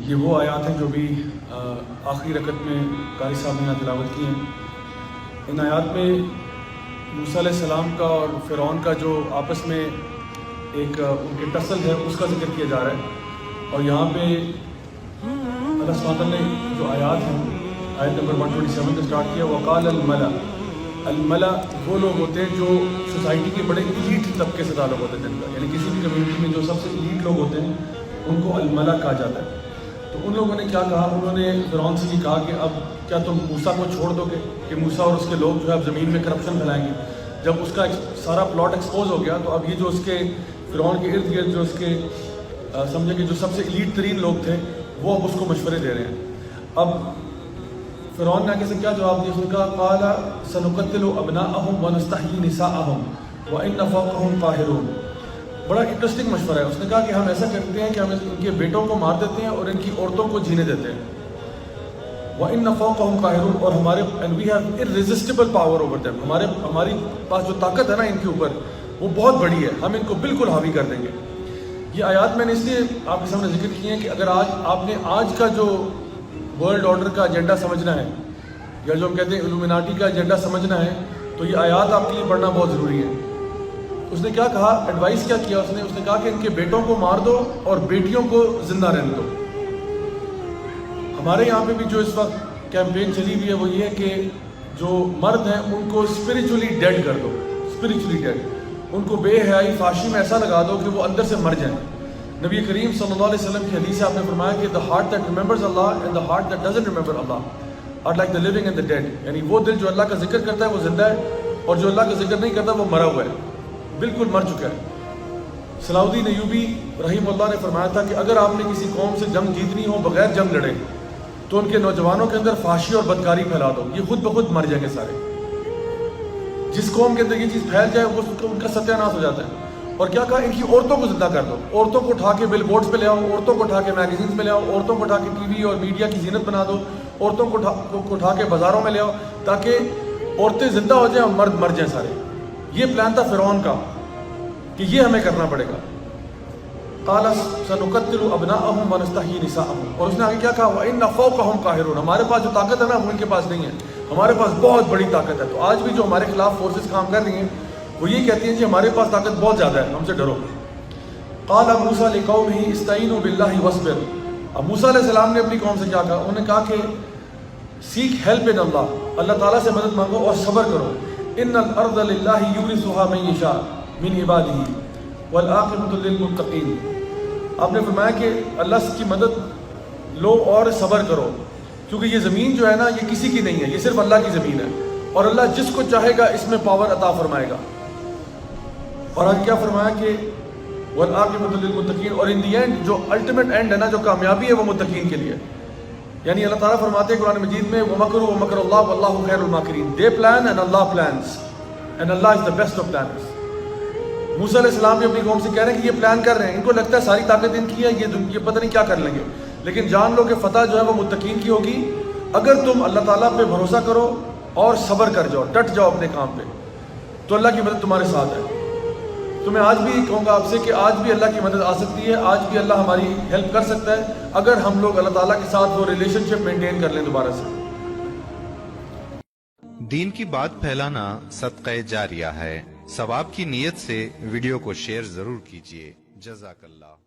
یہ وہ آیات ہیں جو بھی آخری رکعت میں قاری صاحب نے تلاوت کی ہیں۔ ان آیات میں موسیٰ علیہ السلام کا اور فرعون کا جو آپس میں ایک ان کے ٹسل ہے اس کا ذکر کیا جا رہا ہے، اور یہاں پہ اللہ سبحانہ وتعالیٰ نے جو آیات ہیں آیت نمبر 127 سے اسٹارٹ کیا، وقال الملا۔ الملا وہ لوگ ہوتے ہیں جو سوسائٹی کے بڑے ایلیٹ طبقے سے تعلق ہوتے ہیں جن کا، یعنی کسی بھی کمیونٹی میں جو سب سے ایلیٹ لوگ ہوتے ہیں ان کو الملا کہا جاتا ہے۔ تو ان لوگوں نے کیا کہا، انہوں نے فرعون سے یہ کہا کہ اب کیا تم موسیٰ کو چھوڑ دو گے کہ موسیٰ اور اس کے لوگ جو ہے اب زمین میں کرپشن پھیلائیں گے۔ جب اس کا سارا پلاٹ ایکسپوز ہو گیا تو اب یہ جو اس کے فرعون کے ارد گرد جو اس کے سمجھے کہ جو سب سے ایلیٹ ترین لوگ تھے وہ اب اس کو مشورے دے رہے ہیں۔ اب فرعون نے آگے سے کیا جواب دیا، اس نے کہا قال سنقتل ابناءهم ونستحيي نساءهم وان فوقهم قاهرون۔ بڑا انٹرسٹنگ مشورہ ہے۔ اس نے کہا کہ ہم ایسا کرتے ہیں کہ ہم ان کے بیٹوں کو مار دیتے ہیں اور ان کی عورتوں کو جینے دیتے ہیں۔ وان فوقهم قاهرون، اور ہمارے and we have irresistible power over them، ہماری پاس جو طاقت ہے نا ان کے اوپر وہ بہت بڑی ہے، ہم ان کو بالکل حاوی کر دیں گے۔ یہ آیات میں نے اس لیے آپ کے سامنے ذکر کی ہیں کہ اگر آپ نے آج کا جو ورلڈ آرڈر کا ایجنڈا سمجھنا ہے، یا جو ہم کہتے ہیں الومیناٹی کا ایجنڈا سمجھنا ہے، تو یہ آیات آپ کے لیے پڑھنا بہت ضروری ہے۔ اس نے کیا کہا، ایڈوائس کیا کیا، اس نے کہا کہ ان کے بیٹوں کو مار دو اور بیٹیوں کو زندہ رہنے دو۔ ہمارے یہاں پہ بھی جو اس وقت کیمپین چلی ہوئی ہے وہ یہ ہے کہ جو مرد ہیں ان کو اسپریچولی ڈیڈ کر دو، اسپریچولی ڈیڈ، ان کو بے حیائی فاشی میں ایسا لگا دو کہ وہ اندر سے مر جائیں۔ نبی کریم صلی اللہ علیہ وسلم کی حدیث سے آپ نے فرمایا کہ the heart that remembers Allah and the heart that doesn't remember Allah are like the living and the dead، یعنی وہ دل جو اللہ کا ذکر کرتا ہے وہ زندہ ہے، اور جو اللہ کا ذکر نہیں کرتا وہ مرا ہوا ہے، بالکل مر چکا ہے۔ صلاح الدین ایوبی رحمہ اللہ نے فرمایا تھا کہ اگر آپ نے کسی قوم سے جنگ جیتنی ہو بغیر جنگ لڑے تو ان کے نوجوانوں کے اندر فحاشی اور بدکاری پھیلا دو، یہ خود بخود مر جائیں گے سارے۔ جس قوم کے اندر یہ چیز پھیل جائے ان کا ستیہ ناش ہو جاتا ہے۔ اور کیا کہا، ان کی عورتوں کو زندہ کر دو، عورتوں کو اٹھا کے بل بورڈز پہ لے آؤ، عورتوں کو اٹھا کے میگزینز میں لے آؤ، عورتوں کو اٹھا کے ٹی وی اور میڈیا کی زینت بنا دو، عورتوں کو اٹھا کے بازاروں میں لے آؤ تاکہ عورتیں زندہ ہو جائیں اور مرد مر جائیں سارے۔ یہ پلان تھا فرعون کا کہ یہ ہمیں کرنا پڑے گا۔ قال سنقتل ابناءهم ونستحيي نساءهم، اور اس نے آگے کیا کہا، وان فوقهم قاهرون، ہمارے پاس جو طاقت ہے نا وہ ان کے پاس نہیں ہے، ہمارے پاس بہت بڑی طاقت ہے۔ تو آج بھی جو ہمارے خلاف فورسز کام کر رہی ہیں وہ یہ کہتی ہیں کہ ہمارے پاس طاقت بہت زیادہ ہے، ہم سے ڈرو۔ قال موسیٰ لقومه استعینوا باللہ واصبر، اب موسیٰ علیہ السلام نے اپنی قوم سے کیا کہا، انہوں نے کہا کہ سیک ہیلپ ان اللہ، اللہ تعالیٰ سے مدد مانگو اور صبر کرو۔ ان الارض للہ یورثها من یشاء من عبادہ والعاقبۃ للمتقین، آپ نے فرمایا کہ اللہ کی مدد لو اور صبر کرو، کیونکہ یہ زمین جو ہے نا یہ کسی کی نہیں ہے، یہ صرف اللہ کی زمین ہے، اور اللہ جس کو چاہے گا اس میں پاور عطا فرمائے گا۔ اور آگے کیا فرمایا کہ والعاقبۃ للمتقین، اور ان دی اینڈ جو الٹیمیٹ اینڈ ہے نا، جو کامیابی ہے وہ متقین کے لیے۔ یعنی اللہ تعالیٰ فرماتے ہیں قرآن مجید میں وَمَكَرُوا وَمَكَرَ اللَّهُ وَاللَّهُ خَيْرُ الْمَاكِرِينَ، they plan and Allah plans and Allah is the best of planners۔ موسیٰ علیہ السلام بھی اپنی قوم سے کہہ رہے ہیں کہ یہ پلان کر رہے ہیں، ان کو لگتا ہے ساری طاقت ان کی ہے، یہ پتہ نہیں کیا کر لیں گے، لیکن جان لو کہ فتح جو ہے وہ متقین کی ہوگی اگر تم اللہ تعالیٰ پہ بھروسہ کرو اور صبر کر جاؤ، ڈٹ جاؤ اپنے کام پہ، تو اللہ کی مدد تمہارے ساتھ ہے۔ تو میں آج بھی کہوں گا آپ سے کہ آج بھی اللہ کی مدد آ سکتی ہے، آج بھی اللہ ہماری ہیلپ کر سکتا ہے اگر ہم لوگ اللہ تعالیٰ کے ساتھ وہ ریلیشن شپ مینٹین کر لیں دوبارہ سے۔ دین کی بات پھیلانا صدقہ جاریہ ہے، ثواب کی نیت سے ویڈیو کو شیئر ضرور کیجیے۔ جزاک اللہ۔